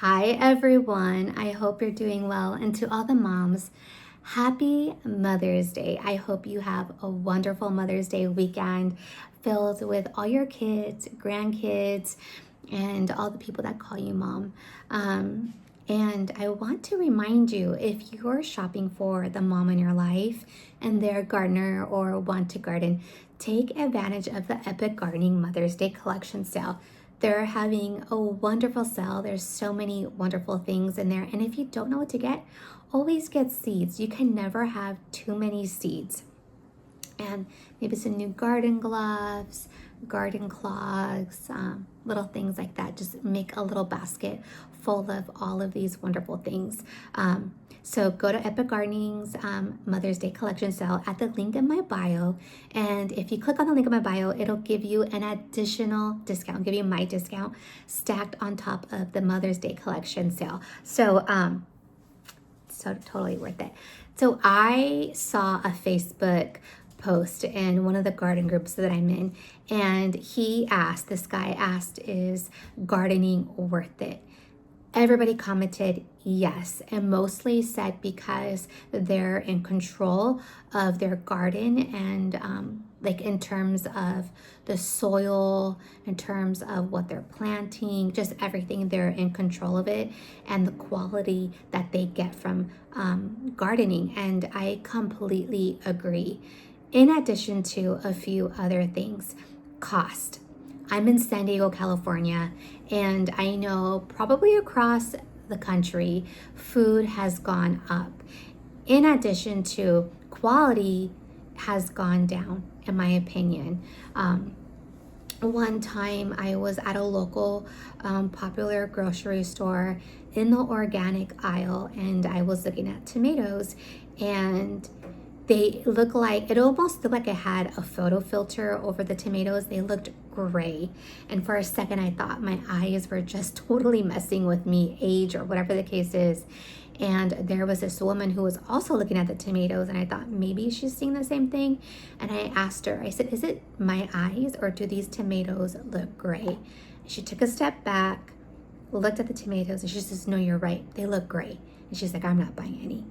Hi everyone, I hope you're doing well, and to all the moms, happy Mother's Day. I hope you have a wonderful Mother's Day weekend filled with all your kids, grandkids, and all the people that call you mom. And I want to remind you, if you're shopping for the mom in your life and they're a gardener or want to garden, take advantage of the Epic Gardening Mother's Day Collection sale. They're having a wonderful sale. There's so many wonderful things in there. And if you don't know what to get, always get seeds. You can never have too many seeds. And maybe some new garden gloves, garden clogs, little things like that. Just make a little basket full of all of these wonderful things. So go to Epic Gardening's Mother's Day Collection Sale at the link in my bio. And if you click on the link in my bio, it'll give you an additional discount, give you my discount stacked on top of the Mother's Day Collection Sale. So totally worth it. So I saw a Facebook post in one of the garden groups that I'm in, and this guy asked, is gardening worth it? Everybody commented yes, and mostly said because they're in control of their garden and like in terms of the soil, in terms of what they're planting, just everything, they're in control of it and the quality that they get from gardening. And I completely agree. In addition to a few other things, cost. I'm in San Diego, California, and I know probably across the country, food has gone up. In addition to quality has gone down, in my opinion. One time I was at a local popular grocery store in the organic aisle, and I was looking at tomatoes, and they look like, it almost looked like it had a photo filter over the tomatoes. They looked gray. And for a second, I thought my eyes were just totally messing with me, age or whatever the case is. And there was this woman who was also looking at the tomatoes, and I thought maybe she's seeing the same thing. And I asked her, I said, is it my eyes or do these tomatoes look gray? And she took a step back, looked at the tomatoes, and she says, no, you're right. They look gray. And she's like, I'm not buying any.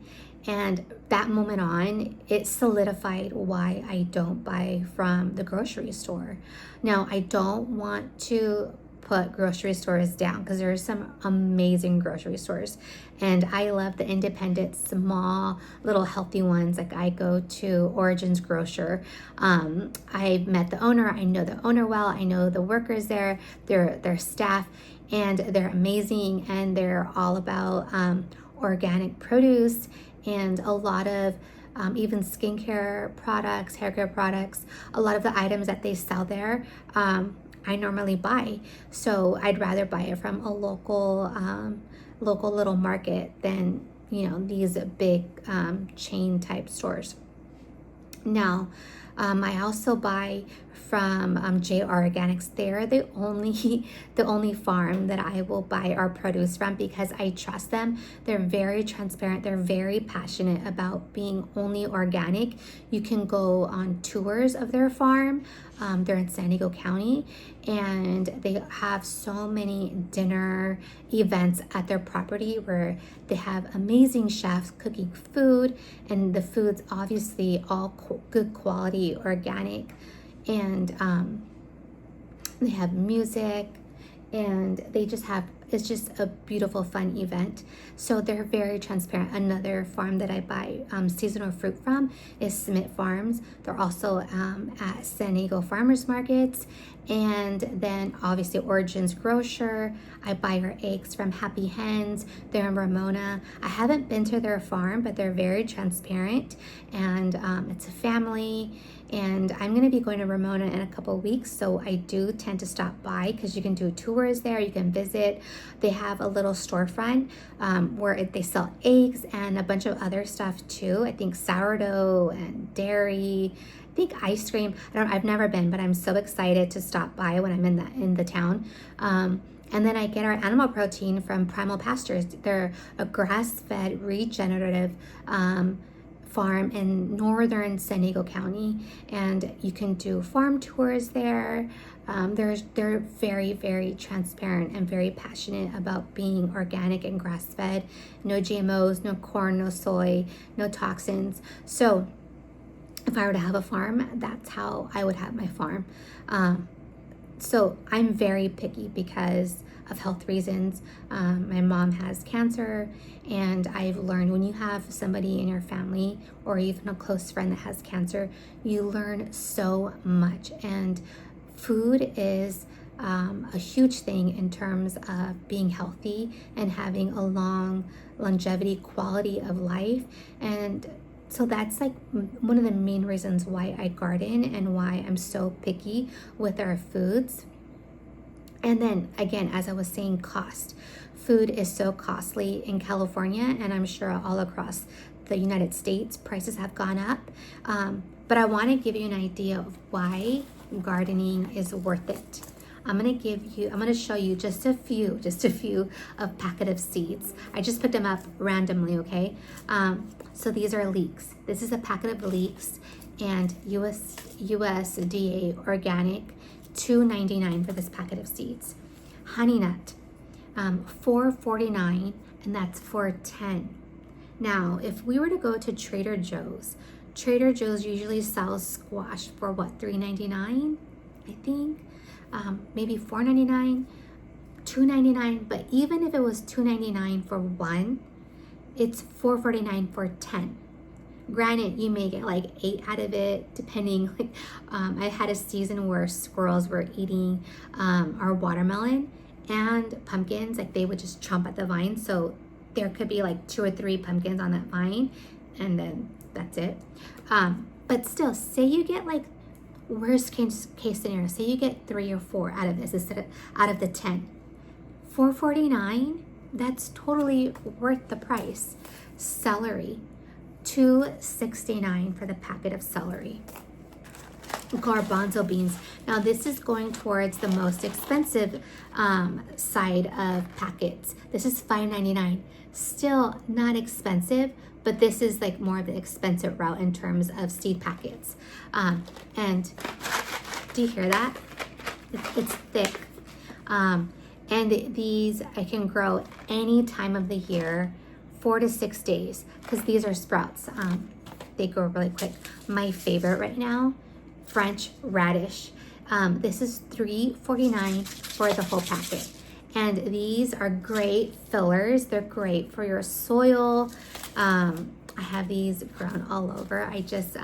And that moment on, it solidified why I don't buy from the grocery store. Now, I don't want to put grocery stores down because there are some amazing grocery stores. And I love the independent, small, little healthy ones. Like I go to Origin's Grocer. I met the owner. I know the owner well. I know the workers there, their staff, and they're amazing. And they're all about organic produce and a lot of even skincare products, hair care products. A lot of the items that they sell there, I normally buy. So I'd rather buy it from a local little market than, these big chain type stores. Now, I also buy from JR Organics. They're the only farm that I will buy our produce from because I trust them. They're very transparent. They're very passionate about being only organic. You can go on tours of their farm. They're in San Diego County, and they have so many dinner events at their property where they have amazing chefs cooking food, and the food's obviously all good quality, organic, and they have music, and it's just a beautiful, fun event. So they're very transparent. Another farm that I buy seasonal fruit from is Smith Farms. They're also at San Diego Farmers Markets. And then obviously Origin's Grocer. I buy her eggs from Happy Hens. They're in Ramona. I haven't been to their farm, but they're very transparent, and it's a family. And I'm going to be going to Ramona in a couple of weeks, so I do tend to stop by because you can do tours there, you can visit. They have a little storefront where they sell eggs and a bunch of other stuff too. I think sourdough and dairy, I think ice cream. I've never been, but I'm so excited to stop by when I'm in the town. And then I get our animal protein from Primal Pastures. They're a grass-fed regenerative farm in northern San Diego County, and you can do farm tours there. They're very, very transparent and very passionate about being organic and grass-fed. No GMOs, no corn, no soy, no toxins. So if I were to have a farm, that's how I would have my farm. So I'm very picky because of health reasons. My mom has cancer, and I've learned when you have somebody in your family or even a close friend that has cancer, you learn so much. And food is a huge thing in terms of being healthy and having a long longevity quality of life. And so that's like one of the main reasons why I garden and why I'm so picky with our foods. And then again, as I was saying, cost. Food is so costly in California, and I'm sure all across the United States, prices have gone up. But I want to give you an idea of why gardening is worth it. I'm going to show you just a few of packet of seeds. I just picked them up randomly, okay? So these are leeks. This is a packet of leeks, and USDA organic, $2.99 for this packet of seeds. Honey nut, $4.49, and that's for 10. Now, if we were to go to Trader Joe's usually sells squash for what, $3.99, I think, maybe $4.99, $2.99. But even if it was $2.99 for one, it's $4.49 for 10. Granted, you may get like 8 out of it, depending. Like, I had a season where squirrels were eating our watermelon and pumpkins. Like, they would just chomp at the vine. So there could be like 2 or 3 pumpkins on that vine, and then that's it. But still, say you get like worst case scenario, say you get 3 or 4 out of this instead of out of the 10. $4.49, that's totally worth the price. Celery, $2.69 for the packet of celery. Garbanzo beans. Now this is going towards the most expensive side of packets. This is $5.99. Still not expensive, but this is like more of the expensive route in terms of seed packets. And do you hear that? It's thick. And these I can grow any time of the year, 4 to 6 days, because these are sprouts. They grow really quick. My favorite right now, French radish. This is $3.49 for the whole packet. And these are great fillers. They're great for your soil. I have these grown all over. I just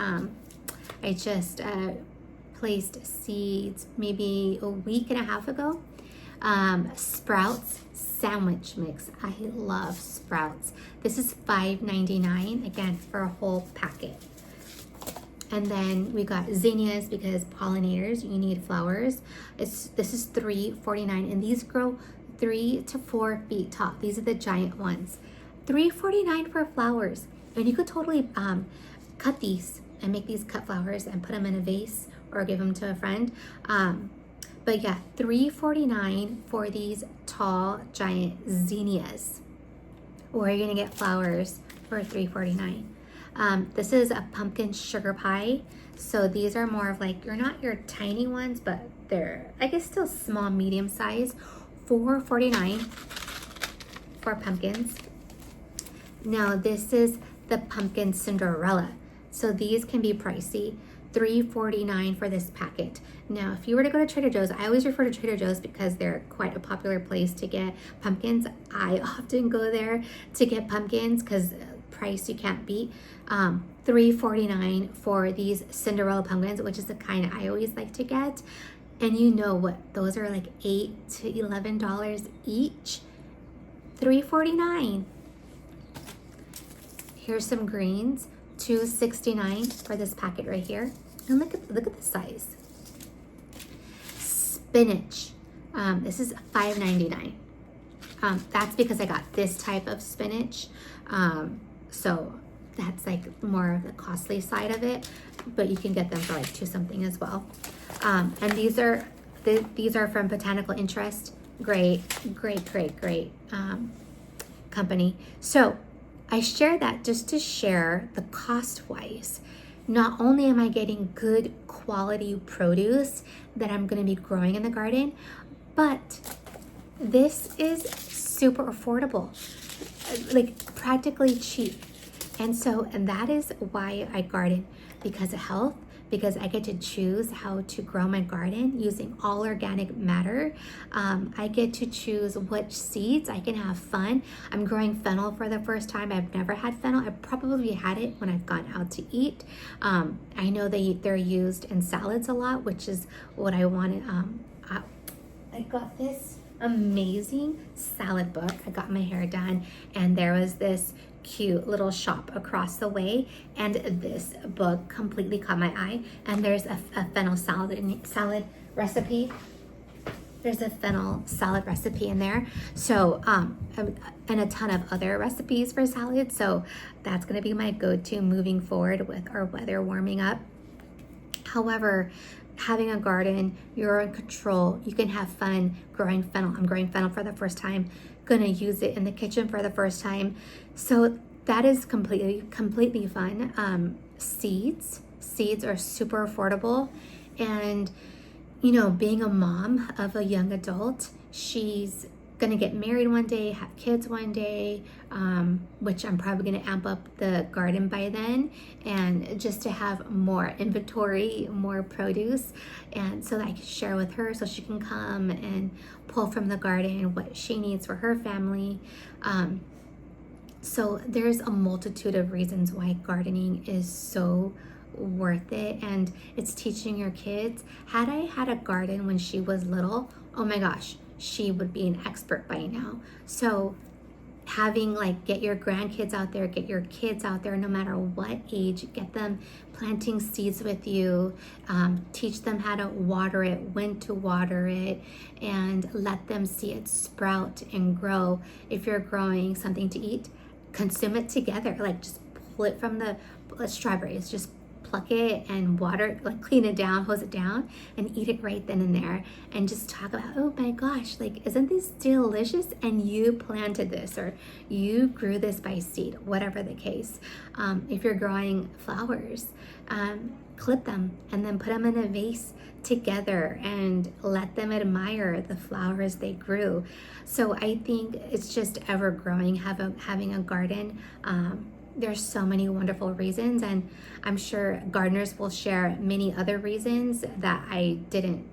placed seeds maybe a week and a half ago. Sprouts sandwich mix. I love sprouts. This is $5.99 again for a whole packet. And then we got zinnias, because pollinators, you need flowers. This is $3.49, and these grow 3 to 4 feet tall. These are the giant ones. $3.49 for flowers, and you could totally cut these and make these cut flowers and put them in a vase or give them to a friend. But yeah, $3.49 for these tall, giant zinnias. Or you're gonna get flowers for $3.49. This is a pumpkin sugar pie. So these are more of like, you're not your tiny ones, but they're, I guess, still small, medium size. $4.49 for pumpkins. Now this is the pumpkin Cinderella. So these can be pricey. $3.49 for this packet. Now, if you were to go to Trader Joe's, I always refer to Trader Joe's because they're quite a popular place to get pumpkins. I often go there to get pumpkins because price you can't beat. $3.49 for these Cinderella pumpkins, which is the kind I always like to get. And you know what? Those are like $8 to $11 each. $3.49. Here's some greens. $2.69 for this packet right here. And look at the size. Spinach. This is $5.99. That's because I got this type of spinach. So that's like more of the costly side of it, but you can get them for like $2 something as well. And these are from Botanical Interest. Great company. So I share that just to share the cost wise. Not only am I getting good quality produce that I'm going to be growing in the garden, but this is super affordable, like practically cheap. And that is why I garden, because of health, because I get to choose how to grow my garden using all organic matter. I get to choose which seeds. I can have fun. I'm growing fennel for the first time. I've never had fennel. I've probably had it when I've gone out to eat. I know they're used in salads a lot, which is what I wanted. I got this amazing salad book. I got my hair done, and there was this cute little shop across the way, and this book completely caught my eye. And there's a fennel salad recipe. There's a fennel salad recipe in there. So and a ton of other recipes for salad. So that's gonna be my go-to moving forward with our weather warming up. However, having a garden, you're in control. You can have fun growing fennel. I'm growing fennel for the first time. Gonna use it in the kitchen for the first time. So that is completely fun. Seeds are super affordable. And, you know, being a mom of a young adult, she's gonna get married one day, have kids one day, which I'm probably gonna amp up the garden by then, and just to have more inventory, more produce, and so that I can share with her so she can come and pull from the garden what she needs for her family. So there's a multitude of reasons why gardening is so worth it, and it's teaching your kids. Had I had a garden when she was little, oh my gosh, she would be an expert by now. So having, like, get your grandkids out there, get your kids out there, no matter what age, get them planting seeds with you, teach them how to water it, when to water it, and let them see it sprout and grow. If you're growing something to eat, consume it together. Like, just pull it from the strawberries, just pluck it and water it, like clean it down, hose it down, and eat it right then and there. And just talk about, oh my gosh, like, isn't this delicious? And you planted this, or you grew this by seed, whatever the case. If you're growing flowers, clip them and then put them in a vase together and let them admire the flowers they grew. So I think it's just ever growing, having a garden. There's so many wonderful reasons, and I'm sure gardeners will share many other reasons that I didn't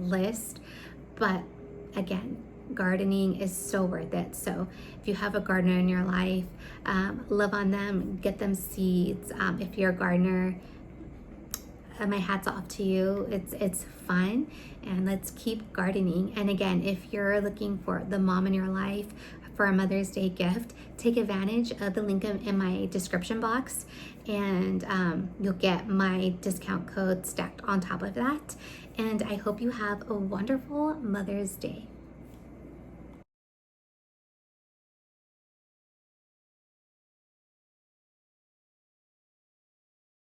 list. But again, gardening is so worth it. So if you have a gardener in your life, love on them, get them seeds. If you're a gardener, my hat's off to you. It's fun, and let's keep gardening. And again, if you're looking for the mom in your life for a Mother's Day gift, take advantage of the link in my description box, and you'll get my discount code stacked on top of that. And I hope you have a wonderful Mother's Day.